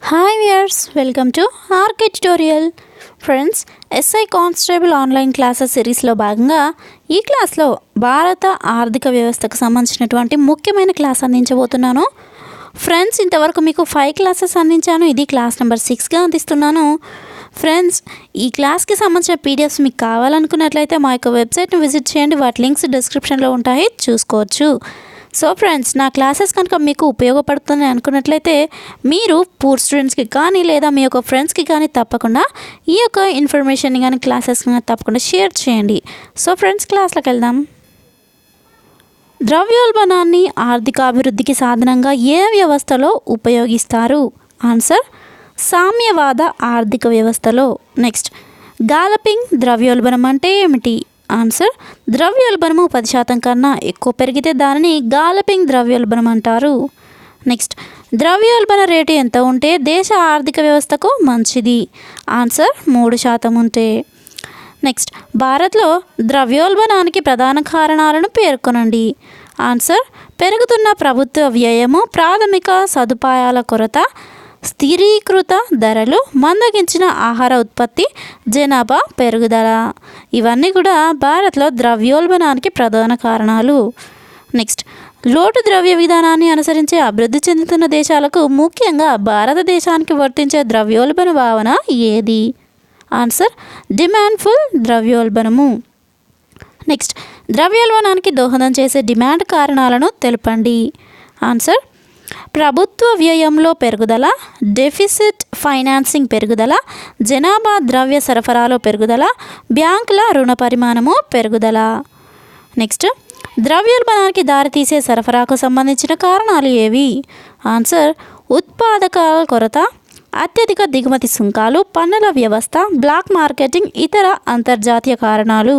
Hi viewers, welcome to RK tutorial. Friends, SI constable online classes సిరీస్లో భాగంగా ఈ క్లాస్లో భారత ఆర్థిక వ్యవస్థకు సంబంధించినటువంటి ముఖ్యమైన క్లాస్ అందించబోతున్నాను. ఫ్రెండ్స్, ఇంతవరకు మీకు 5 క్లాసెస్ అందించాను. ఇది క్లాస్ నెంబర్ 6గా అందిస్తున్నాను. ఫ్రెండ్స్, ఈ క్లాస్కి సంబంధించిన పీడిఎఫ్స్ మీకు కావాలనుకున్నట్లయితే మా యొక్క వెబ్సైట్ని విజిట్ చేయండి. వాటి లింక్స్ డిస్క్రిప్షన్లో ఉంటాయి, చూసుకోవచ్చు. సో ఫ్రెండ్స్, నా క్లాసెస్ కనుక మీకు ఉపయోగపడుతుంది అనుకున్నట్లయితే మీరు పూర్ స్టూడెంట్స్కి కానీ లేదా మీ యొక్క ఫ్రెండ్స్కి కానీ తప్పకుండా ఈ యొక్క ఇన్ఫర్మేషన్ని కానీ క్లాసెస్ కానీ తప్పకుండా షేర్ చేయండి. సో ఫ్రెండ్స్, క్లాస్లోకి వెళ్దాం. ద్రవ్యోల్బణాన్ని ఆర్థికాభివృద్ధికి సాధనంగా ఏ వ్యవస్థలో ఉపయోగిస్తారు? ఆన్సర్, సామ్యవాద ఆర్థిక వ్యవస్థలో. నెక్స్ట్, గాలపింగ్ ద్రవ్యోల్బణం అంటే ఏమిటి? ఆన్సర్, ద్రవ్యోల్బణము 10% కన్నా ఎక్కువ పెరిగితే దానిని గాలపింగ్ ద్రవ్యోల్బణం అంటారు. నెక్స్ట్, ద్రవ్యోల్బణ రేటు ఎంత ఉంటే దేశ ఆర్థిక వ్యవస్థకు మంచిది? ఆన్సర్, 3% ఉంటే. నెక్స్ట్, భారత్లో ద్రవ్యోల్బణానికి ప్రధాన కారణాలను పేర్కొనండి. ఆన్సర్, పెరుగుతున్న ప్రభుత్వ వ్యయము, ప్రాథమిక సదుపాయాల కొరత, స్థిరీకృత ధరలు, మందగించిన ఆహార ఉత్పత్తి, జనాభా పెరుగుదల. ఇవన్నీ కూడా భారత్లో ద్రవ్యోల్బణానికి ప్రధాన కారణాలు. నెక్స్ట్, లోటు ద్రవ్య విధానాన్ని అనుసరించే అభివృద్ధి చెందుతున్న దేశాలకు ముఖ్యంగా భారతదేశానికి వర్తించే ద్రవ్యోల్బణ భావన ఏది? ఆన్సర్, డిమాండ్ఫుల్ ద్రవ్యోల్బణము. నెక్స్ట్, ద్రవ్యోల్బణానికి దోహదం చేసే డిమాండ్ కారణాలను తెలపండి. ఆన్సర్, ప్రభుత్వ వ్యయంలో పెరుగుదల, డెఫిసిట్ ఫైనాన్సింగ్ పెరుగుదల, జనాభా ద్రవ్య సరఫరాలో పెరుగుదల, బ్యాంకుల రుణ పరిమాణము పెరుగుదల. నెక్స్ట్, ద్రవ్యోల్బణానికి దారితీసే సరఫరాకు సంబంధించిన కారణాలు ఏవి? ఆన్సర్, ఉత్పాదకాల కొరత, అత్యధిక దిగుమతి సుంకాలు, పన్నుల వ్యవస్థ, బ్లాక్ మార్కెటింగ్, ఇతర అంతర్జాతీయ కారణాలు.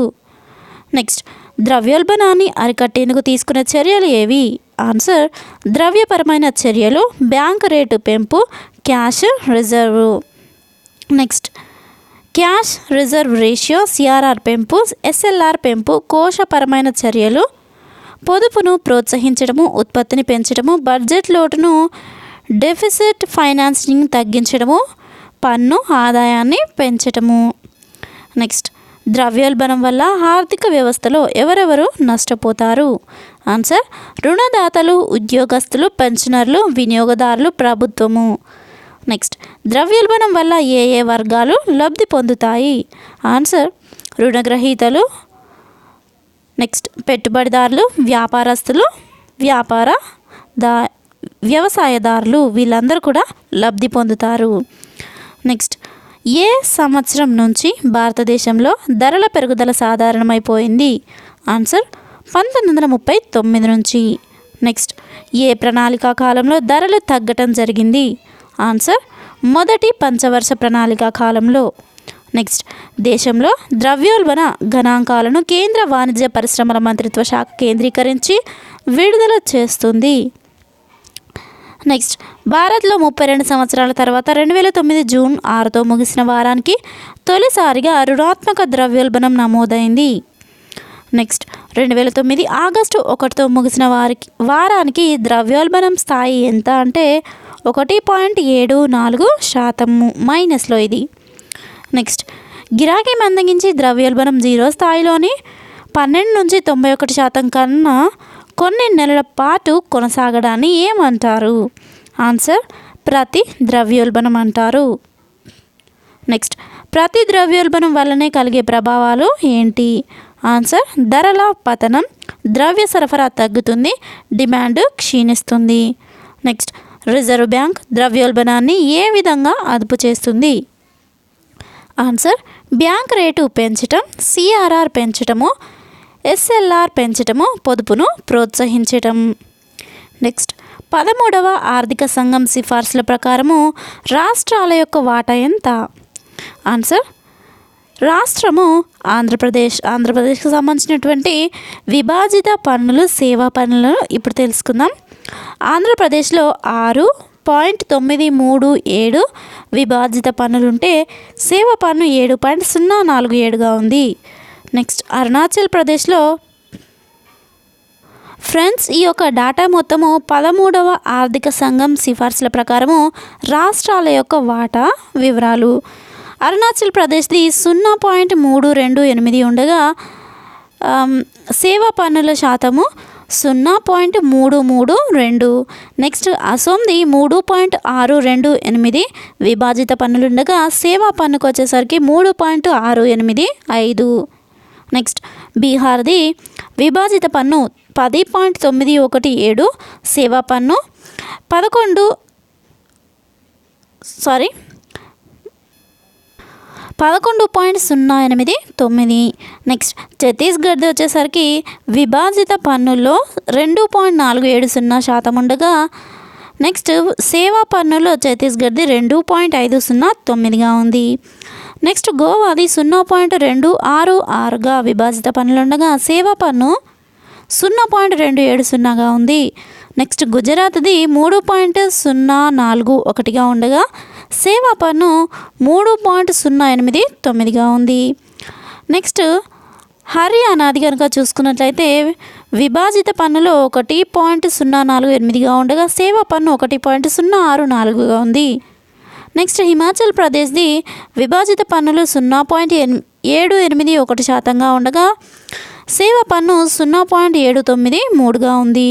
నెక్స్ట్, ద్రవ్యోల్బణాన్ని అరికట్టేందుకు తీసుకునే చర్యలు ఏవి? ఆన్సర్, ద్రవ్యపరమైన చర్యలు, బ్యాంకు రేటు పెంపు, cash reserve. Next, cash reserve ratio CRR పెంపు, ఎస్ఎల్ఆర్ పెంపు, కోశపరమైన చర్యలు, పొదుపును ప్రోత్సహించడము, ఉత్పత్తిని పెంచడము, బడ్జెట్ లోటును, డెఫిసిట్ ఫైనాన్సింగ్ తగ్గించడము, పన్ను ఆదాయాన్ని పెంచడము. నెక్స్ట్, ద్రవ్యోల్బణం వల్ల ఆర్థిక వ్యవస్థలో ఎవరెవరు నష్టపోతారు? ఆన్సర్, రుణదాతలు, ఉద్యోగస్తులు, పెన్షనర్లు, వినియోగదారులు, ప్రభుత్వము. నెక్స్ట్, ద్రవ్యోల్బణం వల్ల ఏ ఏ వర్గాలు లబ్ధి పొందుతాయి? ఆన్సర్, రుణగ్రహీతలు, నెక్స్ట్ పెట్టుబడిదారులు, వ్యాపారస్తులు, వ్యవసాయదారులు, వీళ్ళందరూ కూడా లబ్ధి పొందుతారు. నెక్స్ట్, ఏ సంవత్సరం నుంచి భారతదేశంలో ధరల పెరుగుదల సాధారణమైపోయింది? ఆన్సర్, 1939 నుంచి. నెక్స్ట్, ఏ ప్రణాళికా కాలంలో ధరలు తగ్గటం జరిగింది? ఆన్సర్, మొదటి పంచవర్ష ప్రణాళికా కాలంలో. నెక్స్ట్, దేశంలో ద్రవ్యోల్బణ గణాంకాలను కేంద్ర వాణిజ్య పరిశ్రమల మంత్రిత్వ శాఖ కేంద్రీకరించి విడుదల చేస్తుంది. నెక్స్ట్, భారత్లో 32 సంవత్సరాల తర్వాత 2009 జూన్ 6తో ముగిసిన వారానికి తొలిసారిగా రుణాత్మక ద్రవ్యోల్బణం నమోదైంది. నెక్స్ట్, 2009 ఆగస్టు 1తో ముగిసిన వారానికి ద్రవ్యోల్బణం స్థాయి ఎంత అంటే 1.74% మైనస్లో ఇది. నెక్స్ట్, గిరాకీ మందగించి ద్రవ్యోల్బణం 0 స్థాయిలోని 12 నుంచి 91% కన్నా కొన్ని నెలల పాటు కొనసాగడాన్ని ఏమంటారు? ఆన్సర్, ప్రతి ద్రవ్యోల్బణం అంటారు. నెక్స్ట్, ప్రతి ద్రవ్యోల్బణం వల్లనే కలిగే ప్రభావాలు ఏంటి? ఆన్సర్, ధరల పతనం, ద్రవ్య సరఫరా తగ్గుతుంది, డిమాండ్ క్షీణిస్తుంది. నెక్స్ట్, రిజర్వ్ బ్యాంక్ ద్రవ్యోల్బణాన్ని ఏ విధంగా అదుపు చేస్తుంది? ఆన్సర్, బ్యాంక్ రేటు పెంచటం, సిఆర్ఆర్ పెంచటము, ఎస్ఎల్ఆర్ పెంచటము, పొదుపును ప్రోత్సహించటం. నెక్స్ట్, 13వ ఆర్థిక సంఘం సిఫార్సుల ప్రకారము రాష్ట్రాల యొక్క వాటా ఎంత? ఆన్సర్, రాష్ట్రము ఆంధ్రప్రదేశ్కి సంబంధించినటువంటి విభాజిత పన్నులు, సేవా పన్నులను ఇప్పుడు తెలుసుకుందాం. ఆంధ్రప్రదేశ్లో 6.937 విభాజిత పన్నులుంటే సేవా పన్ను 7.047గా ఉంది. నెక్స్ట్, అరుణాచల్ ప్రదేశ్లో ఫ్రెండ్స్, ఈ యొక్క డేటా మొత్తము 13వ ఆర్థిక సంఘం సిఫార్సుల ప్రకారము రాష్ట్రాల యొక్క వాటా వివరాలు. అరుణాచల్ ప్రదేశ్ది 0.328 ఉండగా సేవా పన్నుల శాతము 0.332. నెక్స్ట్ అసోంది 3.628 విభాజిత పన్నులుండగా సేవా పన్నుకు వచ్చేసరికి 3.685. నెక్స్ట్ బీహార్ది విభాజిత పన్ను 10.917, సేవా పన్ను 11.089. నెక్స్ట్ ఛత్తీస్గఢ్ వచ్చేసరికి విభాజిత పన్నుల్లో 2.470% ఉండగా నెక్స్ట్ సేవా పన్నులో ఛత్తీస్గఢ్ది 2.509గా ఉంది. నెక్స్ట్ గోవాది 0.266గా విభాజిత పన్నులు ఉండగా సేవా పన్ను 0.270గా ఉంది. నెక్స్ట్ గుజరాత్ది 3.041గా ఉండగా సేవా పన్ను 3.089గా ఉంది. నెక్స్ట్ హర్యానాది కనుక చూసుకున్నట్లయితే విభాజిత పన్నులో 1.048గా ఉండగా సేవా పన్ను 1.064గా ఉంది. నెక్స్ట్ హిమాచల్ ప్రదేశ్ది విభాజిత పన్నులు 0.781%గా ఉండగా సేవా పన్ను 0.793గా ఉంది.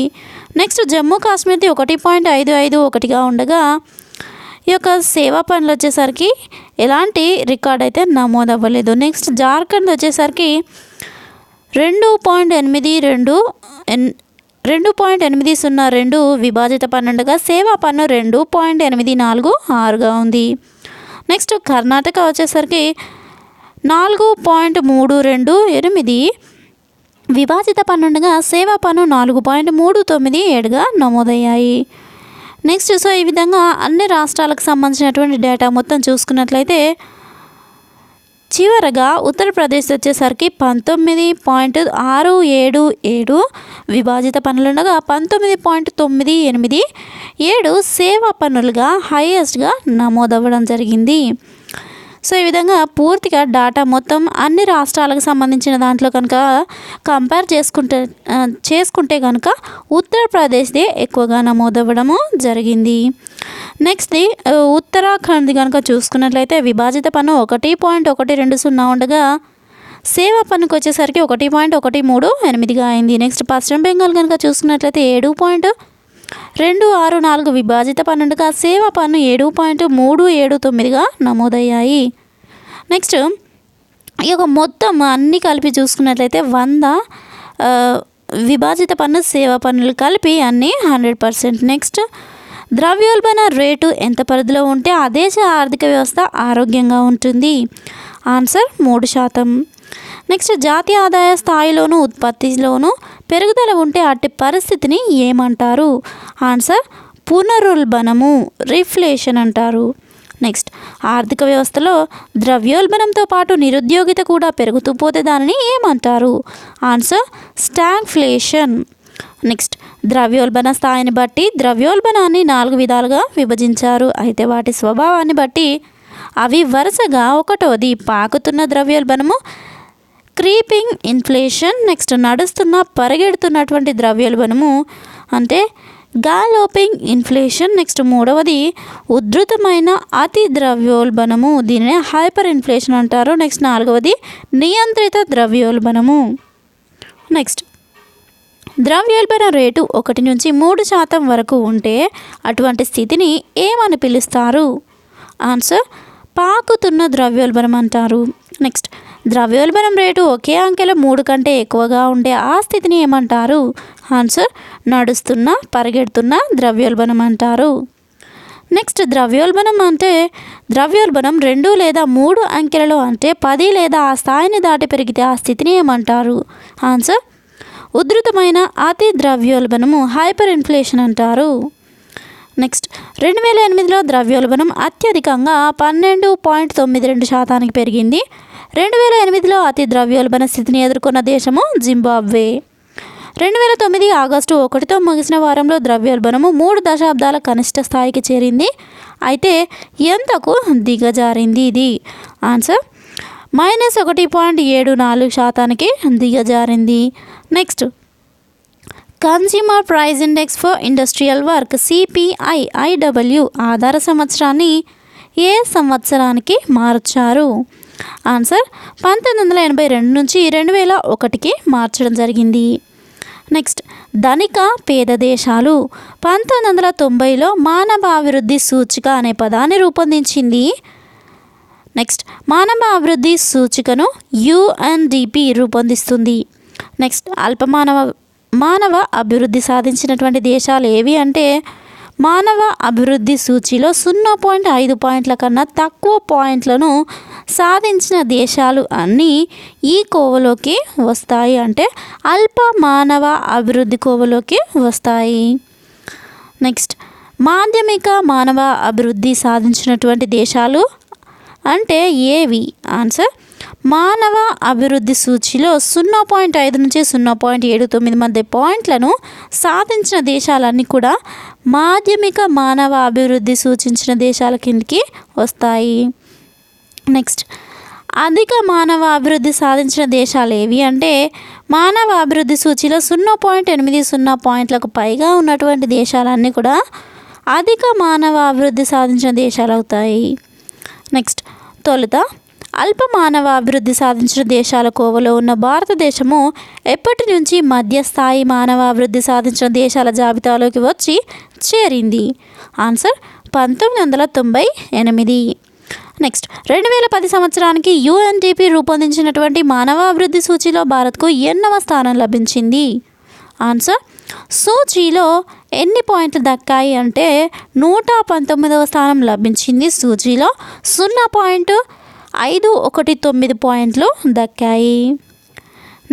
నెక్స్ట్ జమ్మూ కాశ్మీర్ది 1.551గా ఉండగా ఈ యొక్క సేవా పన్నులు వచ్చేసరికి ఎలాంటి రికార్డ్ అయితే నమోదవ్వలేదు. నెక్స్ట్ జార్ఖండ్ వచ్చేసరికి 2.802 విభాజిత పన్ను ఉండగా సేవా పన్ను 2.846గా ఉంది. నెక్స్ట్ కర్ణాటక వచ్చేసరికి 4.328 విభాజిత పన్ను ఉండగా సేవా పన్ను 4.397గా నమోదయ్యాయి. నెక్స్ట్ సో ఈ విధంగా అన్ని రాష్ట్రాలకు సంబంధించినటువంటి డేటా మొత్తం చూసుకున్నట్లయితే చివరగా ఉత్తరప్రదేశ్ వచ్చేసరికి 19.677 విభాజిత పన్నులుండగా 19.987 సేవా పన్నులుగా హైయెస్ట్గా నమోదవ్వడం జరిగింది. సో ఈ విధంగా పూర్తిగా డేటా మొత్తం అన్ని రాష్ట్రాలకు సంబంధించిన దాంట్లో కనుక కంపేర్ చేసుకుంటే కనుక ఉత్తరప్రదేశ్దే ఎక్కువగా నమోదవ్వడము జరిగింది. నెక్స్ట్ది ఉత్తరాఖండ్ కనుక చూసుకున్నట్లయితే విభాజిత పన్ను 1.120 ఉండగా సేవా పన్నుకు వచ్చేసరికి 1.138గా అయింది. నెక్స్ట్ పశ్చిమ బెంగాల్ కనుక చూసుకున్నట్లయితే 7.264 విభాజిత పన్ను ఉండగా సేవా పన్ను 7.379గా నమోదయ్యాయి. నెక్స్ట్ ఈ యొక్క మొత్తం అన్నీ కలిపి చూసుకున్నట్లయితే 100 విభాజిత పన్ను సేవా పన్నులు కలిపి అన్నీ 100%. నెక్స్ట్ ద్రవ్యోల్బణ రేటు ఎంత పరిధిలో ఉంటే ఆ దేశ ఆర్థిక వ్యవస్థ ఆరోగ్యంగా ఉంటుంది? ఆన్సర్ 3%. నెక్స్ట్ జాతీయ ఆదాయ స్థాయిలోను ఉత్పత్తిలోను పెరుగుదల ఉంటే అట్టి పరిస్థితిని ఏమంటారు? ఆన్సర్ పునరుల్బణము, రిఫ్లేషన్ అంటారు. నెక్స్ట్ ఆర్థిక వ్యవస్థలో ద్రవ్యోల్బణంతో పాటు నిరుద్యోగిత కూడా పెరుగుతూ పోతే దానిని ఏమంటారు? Answer stagflation. నెక్స్ట్ ద్రవ్యోల్బణ స్థాయిని బట్టి ద్రవ్యోల్బణాన్ని 4 విధాలుగా విభజించారు. అయితే వాటి స్వభావాన్ని బట్టి అవి వరుసగా ఒకటోది పాకుతున్న ద్రవ్యోల్బణము, క్రీపింగ్ ఇన్ఫ్లేషన్. నెక్స్ట్ నడుస్తున్న పరిగెడుతున్నటువంటి ద్రవ్యోల్బణము అంటే గాలోపింగ్ ఇన్ఫ్లేషన్. నెక్స్ట్ మూడవది ఉధృతమైన అతి ద్రవ్యోల్బణము, దీనినే హైపర్ ఇన్ఫ్లేషన్ అంటారు. నెక్స్ట్ నాలుగవది నియంత్రిత ద్రవ్యోల్బణము. నెక్స్ట్ ద్రవ్యోల్బణ రేటు 1 నుంచి 3% వరకు ఉంటే అటువంటి స్థితిని ఏమని పిలుస్తారు? ఆన్సర్ పాకుతున్న ద్రవ్యోల్బణం అంటారు. నెక్స్ట్ ద్రవ్యోల్బణం రేటు ఒకే అంకెలో 3 కంటే ఎక్కువగా ఉండే ఆ స్థితిని ఏమంటారు? ఆన్సర్ నడుస్తున్న పరిగెడుతున్న ద్రవ్యోల్బణం అంటారు. నెక్స్ట్ ద్రవ్యోల్బణం అంటే ద్రవ్యోల్బణం 2 లేదా 3 అంకెలలో అంటే 10 లేదా ఆ స్థాయిని దాటి పెరిగితే ఆ స్థితిని ఏమంటారు? ఆన్సర్ ఉధృతమైన అతి ద్రవ్యోల్బణము, హైపర్ ఇన్ఫ్లేషన్ అంటారు. నెక్స్ట్ 2008లో ద్రవ్యోల్బణం అత్యధికంగా 12.92% పెరిగింది. 2008లో అతి ద్రవ్యోల్బణ స్థితిని ఎదుర్కొన్న దేశము జింబాబ్వే. 2009 ఆగస్టు 1తో ముగిసిన వారంలో ద్రవ్యోల్బణము 3 దశాబ్దాల కనిష్ట స్థాయికి చేరింది. అయితే ఎంతకు దిగజారింది ఇది? ఆన్సర్ -1.74% దిగజారింది. Next consumer price index for industrial work CPI ఆధార సంవత్సరాన్ని ఏ సంవత్సరానికి మార్చారు? ఆన్సర్ 1982 నుంచి 2001కి మార్చడం జరిగింది. నెక్స్ట్, ధనిక పేద దేశాలు 1990లో మానవాభివృద్ధి సూచిక అనే పదాన్ని రూపొందించింది. నెక్స్ట్, మానవాభివృద్ధి సూచికను యుఎన్డిపి రూపొందిస్తుంది. నెక్స్ట్, మానవ అభివృద్ధి సాధించినటువంటి దేశాలు ఏవి అంటే మానవ అభివృద్ధి సూచిలో 0.5 పాయింట్ల కన్నా తక్కువ పాయింట్లను సాధించిన దేశాలు అన్నీ ఈ కోవలోకి వస్తాయి, అంటే అల్ప మానవ అభివృద్ధి కోవలోకి వస్తాయి. నెక్స్ట్, మాధ్యమిక మానవ అభివృద్ధి సాధించినటువంటి దేశాలు అంటే ఏవి? ఆన్సర్, మానవ అభివృద్ధి సూచిలో 0.5 నుంచి 0.79 మధ్య పాయింట్లను సాధించిన దేశాలన్నీ కూడా మాధ్యమిక మానవ అభివృద్ధి సూచించిన దేశాల కిందకి వస్తాయి. నెక్స్ట్, అధిక మానవ అభివృద్ధి సాధించిన దేశాలు ఏవి అంటే మానవ అభివృద్ధి సూచిలో 0.80 పాయింట్లకు పైగా ఉన్నటువంటి దేశాలన్నీ కూడా అధిక మానవ అభివృద్ధి సాధించిన దేశాలు అవుతాయి. నెక్స్ట్, తొలుత అల్ప మానవ అభివృద్ధి సాధించిన దేశాల కోవలో ఉన్న భారతదేశము ఎప్పటి నుంచి మధ్యస్థాయి మానవ అభివృద్ధి సాధించిన దేశాల జాబితాలోకి వచ్చి చేరింది? ఆన్సర్, 1998. నెక్స్ట్, 2010 సంవత్సరానికి యుఎన్డిపి రూపొందించినటువంటి మానవ అభివృద్ధి సూచిలో భారత్కు ఎన్నవ స్థానం లభించింది? ఆన్సర్, సూచీలో ఎన్ని పాయింట్లు దక్కాయి అంటే 119వ స్థానం లభించింది. సూచీలో 0.519 పాయింట్లు దక్కాయి.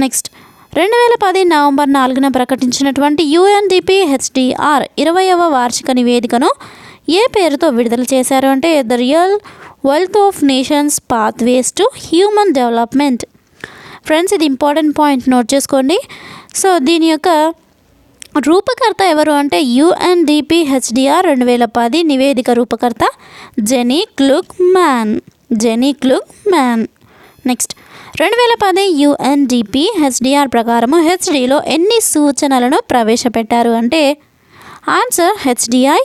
నెక్స్ట్, 2010 నవంబర్ 4న ప్రకటించినటువంటి యుఎన్డిపి హెచ్డిఆర్ 20వ వార్షిక నివేదికను ఏ పేరుతో విడుదల చేశారు అంటే the real wealth of nations pathways to human development. Friends, ఇది ఇంపార్టెంట్ పాయింట్, నోట్ చేసుకోండి. సో దీని యొక్క రూపకర్త ఎవరు అంటే యుఎన్డిపి హెచ్డిఆర్ 2010 నివేదిక రూపకర్త Jeni Klugman. Next, 2010 UNDP HDR ప్రకారము హెచ్డిలో ఎన్ని సూచనలను ప్రవేశపెట్టారు అంటే answer, HDI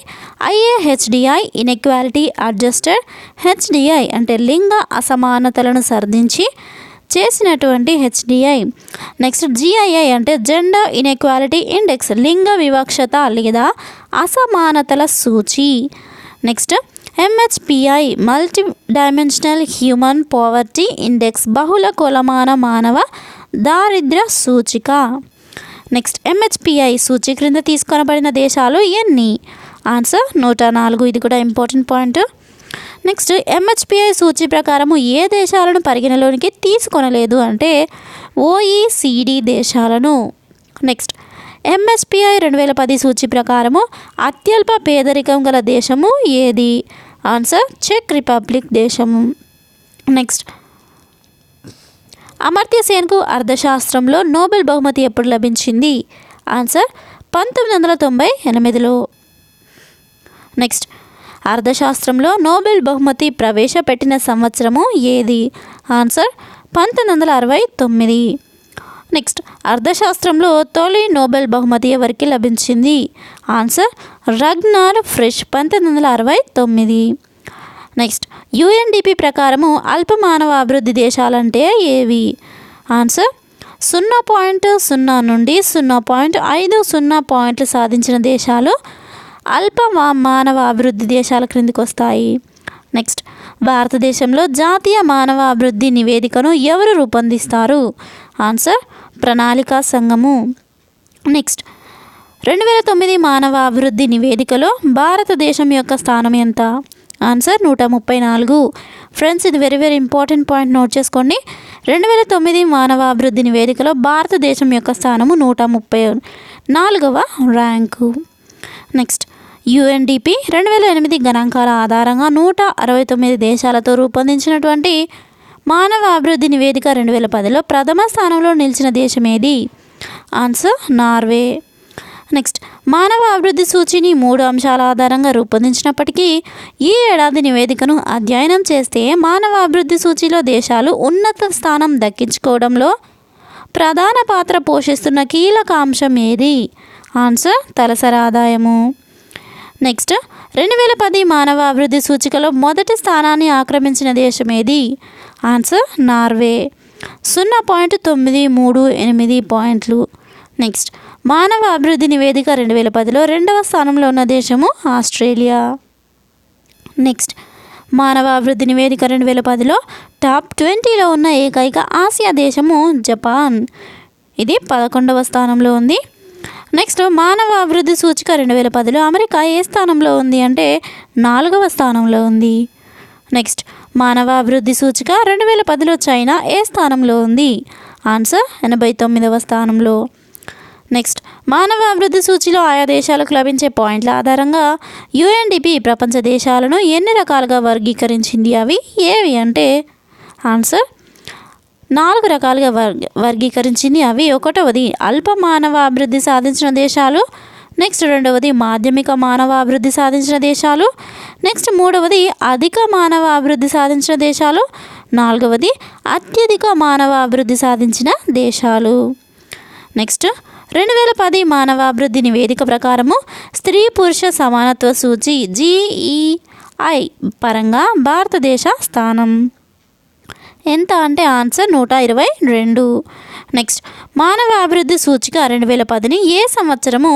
inequality adjusted HDI అంటే లింగ అసమానతలను సర్దించి చేసినటువంటి హెచ్డిఐ. నెక్స్ట్, జిఐఐ అంటే జెండర్ ఇన్ఈక్వాలిటీ ఇండెక్స్ లింగ వివక్షత లేదా అసమానతల సూచి. Next, MHPI multidimensional human poverty index బహుళ కొలమాన మానవ దారిద్ర్య సూచిక. నెక్స్ట్, ఎంహెచ్పిఐ సూచి క్రింద తీసుకొనబడిన దేశాలు ఎన్ని? ఆన్సర్, 104. ఇది కూడా ఇంపార్టెంట్ పాయింట్. నెక్స్ట్, ఎంహెచ్పిఐ సూచి ప్రకారము ఏ దేశాలను పరిగణలోనికి తీసుకొనలేదు అంటే ఓఈసిడి దేశాలను. నెక్స్ట్, ఎంహెచ్పిఐ 2010 సూచి ప్రకారము అత్యల్ప పేదరికం గల దేశము ఏది? ఆన్సర్, చెక్ రిపబ్లిక్ దేశము. నెక్స్ట్, అమర్త్య సేన్కు అర్థశాస్త్రంలో నోబెల్ బహుమతి ఎప్పుడు లభించింది? ఆన్సర్, 1998లో. నెక్స్ట్, అర్థశాస్త్రంలో నోబెల్ బహుమతి ప్రవేశపెట్టిన సంవత్సరము ఏది? ఆన్సర్, 1969. నెక్స్ట్, అర్థశాస్త్రంలో తొలి నోబెల్ బహుమతి ఎవరికి లభించింది? ఆన్సర్, రగ్నార్ ఫ్రిష్ 1969. నెక్స్ట్, యుఎన్డిపి ప్రకారము అల్ప మానవ అభివృద్ధి దేశాలంటే ఏవి? ఆన్సర్, 0.0 నుండి 0.50 పాయింట్లు సాధించిన దేశాలు అల్ప మానవ అభివృద్ధి దేశాల క్రిందికి వస్తాయి. నెక్స్ట్, భారతదేశంలో జాతీయ మానవ అభివృద్ధి నివేదికను ఎవరు రూపొందిస్తారు? ఆన్సర్, ప్రణాళికా సంఘము. నెక్స్ట్, 2009 మానవ అభివృద్ధి నివేదికలో భారతదేశం యొక్క స్థానం ఎంత? ఆన్సర్, 134. ఫ్రెండ్స్, ఇది వెరీ ఇంపార్టెంట్ పాయింట్, నోట్ చేసుకోండి. 2009 మానవ అభివృద్ధి నివేదికలో భారతదేశం యొక్క స్థానము 134వ ర్యాంకు. నెక్స్ట్, యుఎన్డిపి 2008 గణాంకాల ఆధారంగా 169 దేశాలతో రూపొందించినటువంటి మానవ అభివృద్ధి నివేదిక 2010లో ప్రథమ స్థానంలో నిలిచిన దేశం ఏది? Answer, Norway. నెక్స్ట్, మానవ అభివృద్ధి సూచిని 3 అంశాల ఆధారంగా రూపొందించినప్పటికీ ఈ ఏడాది నివేదికను అధ్యయనం చేస్తే మానవ అభివృద్ధి సూచిలో దేశాలు ఉన్నత స్థానం దక్కించుకోవడంలో ప్రధాన పాత్ర పోషిస్తున్న కీలక అంశం ఏది? ఆన్సర్ తలసరి ఆదాయము. నెక్స్ట్ 2010 మానవ అభివృద్ధి సూచికలో మొదటి స్థానాన్ని ఆక్రమించిన దేశం ఏది? ఆన్సర్ నార్వే, 0.938 పాయింట్లు. నెక్స్ట్ మానవ అభివృద్ధి నివేదిక 2010లో రెండవ స్థానంలో ఉన్న దేశము ఆస్ట్రేలియా. నెక్స్ట్ మానవ అభివృద్ధి నివేదిక 2010లో టాప్ 20లో ఉన్న ఏకైక ఆసియా దేశము జపాన్, ఇది 11వ స్థానంలో ఉంది. నెక్స్ట్ మానవ అభివృద్ధి సూచిక 2010లో అమెరికా ఏ స్థానంలో ఉంది అంటే 4వ స్థానంలో ఉంది. నెక్స్ట్ మానవ అభివృద్ధి సూచిక 2010లో చైనా ఏ స్థానంలో ఉంది? ఆన్సర్ 89వ స్థానంలో. నెక్స్ట్ మానవ అభివృద్ధి సూచిలో ఆయా దేశాలకు లభించే పాయింట్ల ఆధారంగా యుఎన్డిపి ప్రపంచ దేశాలను ఎన్ని రకాలుగా వర్గీకరించింది? అవి ఏవి అంటే ఆన్సర్ 4 రకాలుగా వర్గీకరించింది. అవి 1వది అల్ప మానవ అభివృద్ధి సాధించిన దేశాలు, నెక్స్ట్ 2వది మాధ్యమిక మానవ అభివృద్ధి సాధించిన దేశాలు, నెక్స్ట్ 3వది అధిక మానవ అభివృద్ధి సాధించిన దేశాలు, 4వది అత్యధిక మానవ అభివృద్ధి సాధించిన దేశాలు. నెక్స్ట్ 2010 మానవ అభివృద్ధి నివేదిక ప్రకారము స్త్రీ పురుష సమానత్వ సూచి GEI పరంగా భారతదేశ స్థానం ఎంత అంటే ఆన్సర్ 122. నెక్స్ట్ మానవ అభివృద్ధి సూచిక 2010ని ఏ సంవత్సరము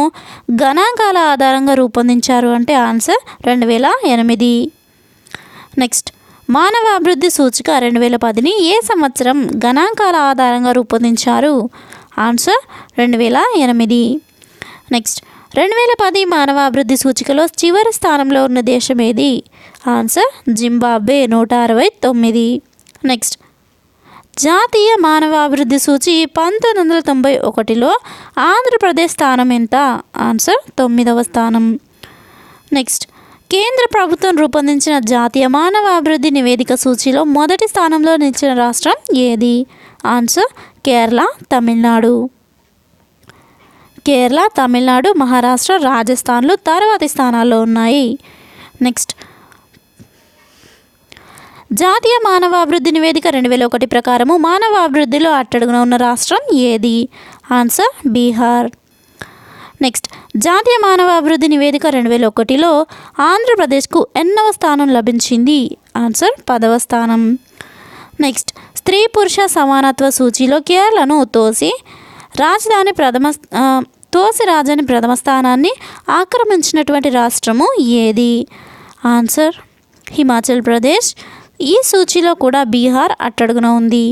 గణాంకాల ఆధారంగా రూపొందించారు అంటే ఆన్సర్ 2008. నెక్స్ట్ మానవ అభివృద్ధి సూచిక 2010ని ఏ సంవత్సరం గణాంకాల ఆధారంగా రూపొందించారు? ఆన్సర్ 2008. నెక్స్ట్ 2010 మానవ అభివృద్ధి సూచికలో చివరి స్థానంలో ఉన్న దేశం ఏది? Answer Zimbabwe, 169. నెక్స్ట్ జాతీయ మానవ అభివృద్ధి సూచి 1991లో ఆంధ్రప్రదేశ్ స్థానం ఎంత? ఆన్సర్ 9వ స్థానం. నెక్స్ట్ కేంద్ర ప్రభుత్వం రూపొందించిన జాతీయ మానవ అభివృద్ధి నివేదిక సూచిలో మొదటి స్థానంలో నిలిచిన రాష్ట్రం ఏది? ఆన్సర్ కేరళ, తమిళనాడు. కేరళ, తమిళనాడు, మహారాష్ట్ర, రాజస్థాన్లు తర్వాతి స్థానాల్లో ఉన్నాయి. నెక్స్ట్ జాతీయ మానవ అభివృద్ధి నివేదిక 2001 ప్రకారము మానవ అభివృద్ధిలో అట్టడుగున ఉన్న రాష్ట్రం ఏది? ఆన్సర్ బీహార్. నెక్స్ట్ జాతీయ మానవ అభివృద్ధి నివేదిక 2001లో ఆంధ్రప్రదేశ్కు ఎన్నవ స్థానం లభించింది? ఆన్సర్ 10వ స్థానం. నెక్స్ట్ స్త్రీ పురుష సమానత్వ సూచిలో కేరళను తోసి రాజధాని ప్రథమ స్థానాన్ని ఆక్రమించినటువంటి రాష్ట్రము ఏది? ఆన్సర్ హిమాచల్ ప్రదేశ్. ఈ సూచిలో కూడా బీహార్ అట్టడుగున ఉంది.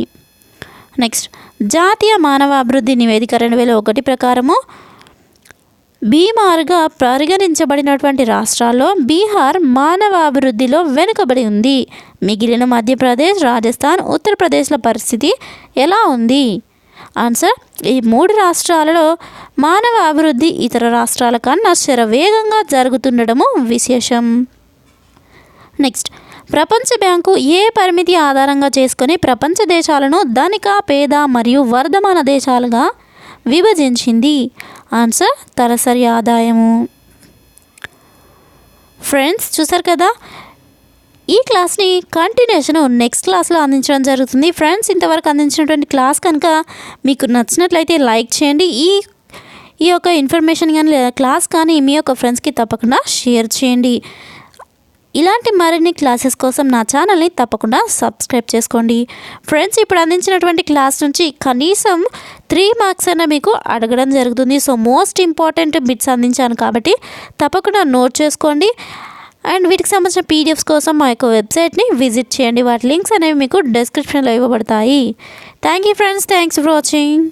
నెక్స్ట్ జాతీయ మానవ అభివృద్ధి నివేదిక 2001 ప్రకారము బీమార్గా పరిగణించబడినటువంటి రాష్ట్రాల్లో బీహార్ మానవ అభివృద్ధిలో వెనుకబడి ఉంది. మిగిలిన మధ్యప్రదేశ్, రాజస్థాన్, ఉత్తరప్రదేశ్ల పరిస్థితి ఎలా ఉంది? ఆన్సర్ ఈ 3 రాష్ట్రాలలో మానవ అభివృద్ధి ఇతర రాష్ట్రాల కన్నా శరవేగంగా జరుగుతుండడము విశేషం. నెక్స్ట్ ప్రపంచ బ్యాంకు ఏ పరిమితి ఆధారంగా చేసుకొని ప్రపంచ దేశాలను ధనిక, పేద మరియు వర్ధమాన దేశాలుగా విభజించింది? ఆన్సర్ తలసరి ఆదాయము. ఫ్రెండ్స్ చూసారు కదా, ఈ క్లాస్ని కంటిన్యూషన్ నెక్స్ట్ క్లాస్లో అందించడం జరుగుతుంది. ఫ్రెండ్స్ ఇంతవరకు అందించినటువంటి క్లాస్ కనుక మీకు నచ్చినట్లయితే లైక్ చేయండి. ఈ యొక్క ఇన్ఫర్మేషన్ కానీ లేదా క్లాస్ కానీ మీ యొక్క ఫ్రెండ్స్కి తప్పకుండా షేర్ చేయండి. ఇలాంటి మరిన్ని క్లాసెస్ కోసం నా ఛానల్ని తప్పకుండా సబ్స్క్రైబ్ చేసుకోండి. ఫ్రెండ్స్ ఇప్పుడు అందించినటువంటి క్లాస్ నుంచి కనీసం 3 మార్క్స్ అయినా మీకు అడగడం జరుగుతుంది. సో మోస్ట్ ఇంపార్టెంట్ బిట్స్ అందించాను కాబట్టి తప్పకుండా నోట్ చేసుకోండి. అండ్ వీటికి సంబంధించిన పీడిఎఫ్స్ కోసం మా యొక్క వెబ్సైట్ని విజిట్ చేయండి. వాటి లింక్స్ అనేవి మీకు డిస్క్రిప్షన్లో ఇవ్వబడతాయి. Thank you friends, thanks for watching.